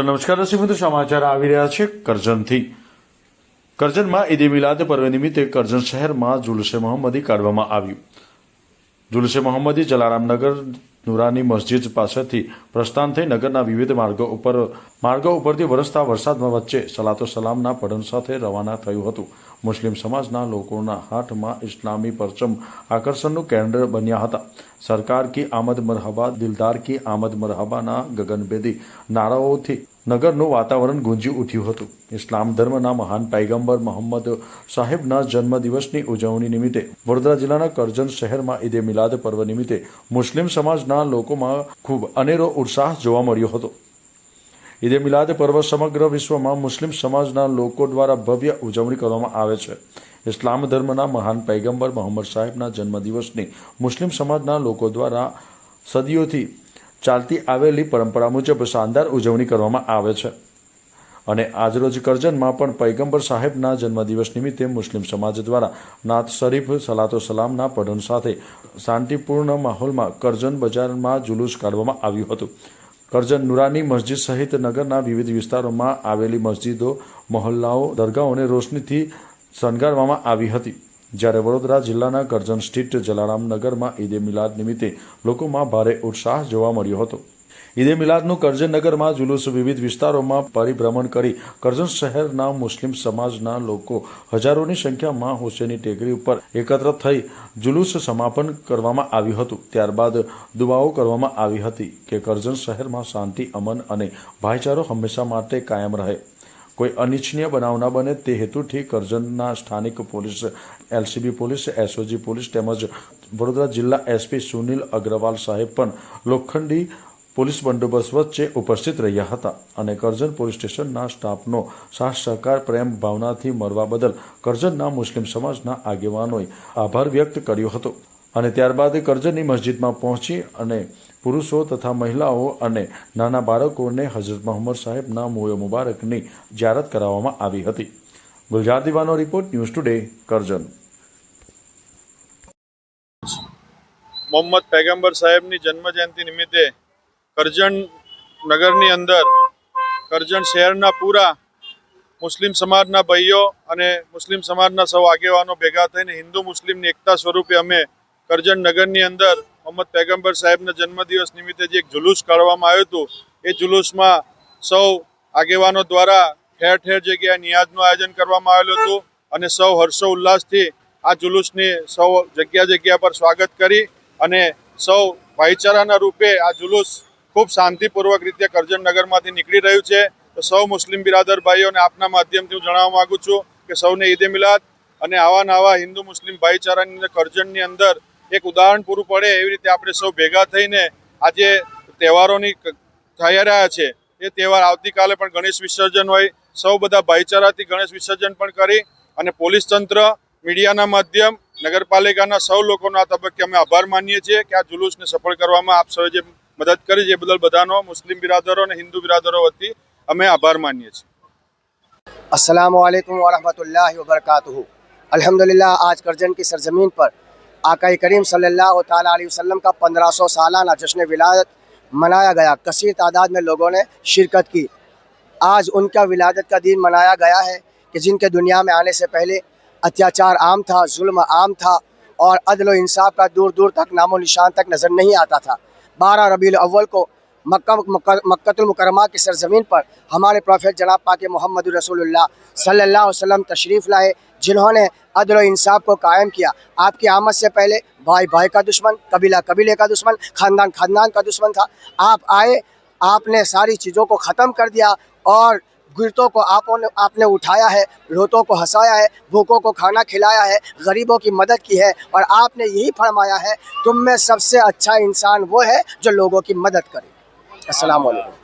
તો નમસ્કાર દર્શક મિત્રો, સમાચાર આવી રહ્યા છે કરજણથી। કરજણમાં ઈદે મિલાદ પર્વ નિમિત્તે કરજણ શહેરમાં જુલુસે મોહમ્મદી કાઢવામાં આવ્યું। જુલુસે મોહમ્મદી જલારામનગર નુરાની મસ્જિદ પાસેથી પ્રસ્થાન થઈ નગરના વિવિધ માર્ગો ઉપરથી વરસતા વરસાદમાં વચ્ચે સલાતો સલામના પઠન સાથે રવાના થયું હતું। મુસ્લિમ સમાજના લોકોના હાથમાં ઇસ્લામી પરચમ આકર્ષણનું કેન્દ્ર બન્યા હતા। સરકાર કી આમદ મરહબા, દિલદાર કી આમદ મરહબાના ગગનભેદી નારાઓથી નગરનું વાતાવરણ ગુંજી ઉઠ્યું હતું। ઇસ્લામ ધર્મના મહાન પૈગંબર મોહમ્મદ સાહેબના જન્મદિવસની ઉજવણી નિમિત્તે વડોદરા જિલ્લાના કરજણ શહેરમાં ઈદે મિલાદ પર્વ નિમિત્તે મુસ્લિમ સમાજના લોકોમાં ખૂબ અનેરો ઉત્સાહ જોવા મળ્યો હતો। ઈદે મિલાદ પર્વ સમગ્ર વિશ્વમાં મુસ્લિમ સમાજના લોકો દ્વારા ભવ્ય ઉજવણી કરવામાં આવે છે। ઇસ્લામ ધર્મના મહાન પૈગંબર મોહમ્મદ સાહેબના જન્મદિવસની મુસ્લિમ સમાજના લોકો દ્વારા સદીઓથી ચાલતી આવેલી પરંપરા મુજબ શાનદાર ઉજવણી કરવામાં આવે છે અને આજરોજ કરજણમાં પણ પૈગંબર સાહેબના જન્મદિવસ નિમિત્તે મુસ્લિમ સમાજ દ્વારા નાત શરીફ, સલાતો સલામના પઠન સાથે શાંતિપૂર્ણ માહોલમાં કરજણ બજારમાં જુલુસ કાઢવામાં આવ્યું હતું। કરજણ નુરાની મસ્જિદ સહિત નગરના વિવિધ વિસ્તારોમાં આવેલી મસ્જિદો, મહોલ્લાઓ, દરગાહોને રોશનીથી શણગારવામાં આવી હતી। જ્યારે વડોદરા જિલ્લાના કરજણ સ્થિત જલારામનગરમાં ઈદે મિલાદ નિમિત્તે લોકોમાં ભારે ઉત્સાહ જોવા મળ્યો હતો। ઈદે મિલાદનું કરજણ નગરમાં જુલુસ વિવિધ વિસ્તારોમાં પરિભ્રમણ કરી કરજણ શહેરના મુસ્લિમ સમાજના લોકો હજારોની સંખ્યામાં હુસેની ટેકરી ઉપર એકત્ર થઈ જુલુસ સમાપન કરવામાં આવ્યું હતું। ત્યારબાદ દુઆઓ કરવામાં આવી હતી કે કરજણ શહેરમાં શાંતિ, અમન અને ભાઈચારો હંમેશા માટે કાયમ રહે, કોઈ અનિચ્છનીય બનાવ ન બને તે હેતુથી કરજણના સ્થાનિક police, LCB police, SOG police તેમજ વડોદરા જિલ્લા એસપી સુનિલ અગ્રવાલ સાહેબ પણ લોખંડી પોલીસ બંદોબસ્ત વચ્ચે ઉપસ્થિત રહ્યા હતા અને કરજણ પોલીસ સ્ટેશનના સ્ટાફનો સાથ સહકાર, પ્રેમ ભાવનાથી મળવા બદલ કરજણના મુસ્લિમ સમાજના આગેવાનોએ આભાર વ્યક્ત કર્યો હતો અને ત્યારબાદ કરજણની મસ્જિદમાં પહોંચી અને પુરુષો તથા મહિલાઓ અને નાના બાળકોને હઝરત મોહમ્મદ સાહેબના મોએ મુબારકની ઝિયારત કરાવવામાં આવી હતી। ગુલજાર દીવાનો report, news today, Karjan. Mohammad પૈગંબર સાહેબની જન્મ જયંતિ નિમિત્તે કરજણ નગરની અંદર કરજણ શહેરના પૂરા મુસ્લિમ સમાજના ભાઈઓ અને મુસ્લિમ સમાજના સૌ આગેવાનો ભેગા થઈને હિન્દુ મુસ્લિમની એકતા સ્વરૂપે અમે કરજણ નગરની અંદર મોહમ્મદ પૈગંબર સાહેબના જન્મદિવસ નિમિત્તે જે એક જુલુસ કાઢવામાં આવ્યું હતું, એ જુલુસમાં સૌ આગેવાનો દ્વારા ઠેર ઠેર જગ્યાએ નિયાઝનું આયોજન કરવામાં આવેલું હતું અને સૌ હર્ષો ઉલ્લાસથી આ જુલુસની સૌ જગ્યા પર સ્વાગત કરી અને સૌ ભાઈચારાના રૂપે આ જુલુસ ખૂબ શાંતિપૂર્વક રીતે કરજણ નગરમાંથી નીકળી રહ્યું છે। તો સૌ મુસ્લિમ બિરાદર ભાઈઓને આપના માધ્યમથી હું જણાવવા માંગુ છું કે સૌને ઈદે મિલાદ અને આવા હિન્દુ મુસ્લિમ ભાઈચારાની અંદર કરજણની અંદર એક ઉદાહરણ પૂરું પડે એવી રીતે આપણે સૌ ભેગા થઈને આજે તહેવારોની થઈ રહ્યા છે। એ તહેવાર આવતીકાલે પણ ગણેશ વિસર્જન હોય, સૌ બધા ભાઈચારાથી ગણેશ વિસર્જન પણ કરી અને પોલીસ તંત્ર, મીડિયાના માધ્યમ, નગરપાલિકાના સૌ લોકોનો આ તબક્કે અમે આભાર માનીએ છીએ કે આ જુલુસને સફળ કરવામાં આપ સૌએ જે મદદ કરી છે એ બદલ બધાનો મુસ્લિમ બિરાદરો અને હિન્દુ બિરાદરો વતી અમે આભાર માનીએ છીએ। अस्सलामु अलैकुम वरहमतुल्लाहि वबरकातुहू। अल्हम्दुलिल्लाह, आज करजन की सरजमीन पर आका करीम सल्लल्लाहु ताला अलैहि वसल्लम का 1500 सालाना जश्न विलादत मनाया गया। कसीर तादाद में लोगों ने शिरकत की। आज उनका विलादत का दिन मनाया गया है कि जिनके दुनिया में आने से पहले अत्याचार आम था, जुल्म आम था और अदल व इंसाफ का दूर दूर तक नामो निशान तक नज़र नहीं आता था। 12 रबीउल अव्वल को मक्कतुल मुकरमा की सरजमीन पर हमारे प्रॉफेट जनाब पाक मोहम्मद रसूलुल्लाह सल्लल्लाहु अलैहि वसल्लम तशरीफ़ लाए, जिन्होंने अदल व इंसाफ को कायम किया। आपकी आमद से पहले भाई भाई का दुश्मन, कबीला कबीले का दुश्मन, खानदान खानदान का दुश्मन था। आप आए, आपने सारी चीज़ों को ख़त्म कर दिया और गिरतों को आपने उठाया है, रोतों को हंसाया है, भूखों को खाना खिलाया है, गरीबों की मदद की है और आपने यही फरमाया है, तुम में सबसे अच्छा इंसान वो है जो लोगों की मदद करे। अस्सलाम वालेकुम।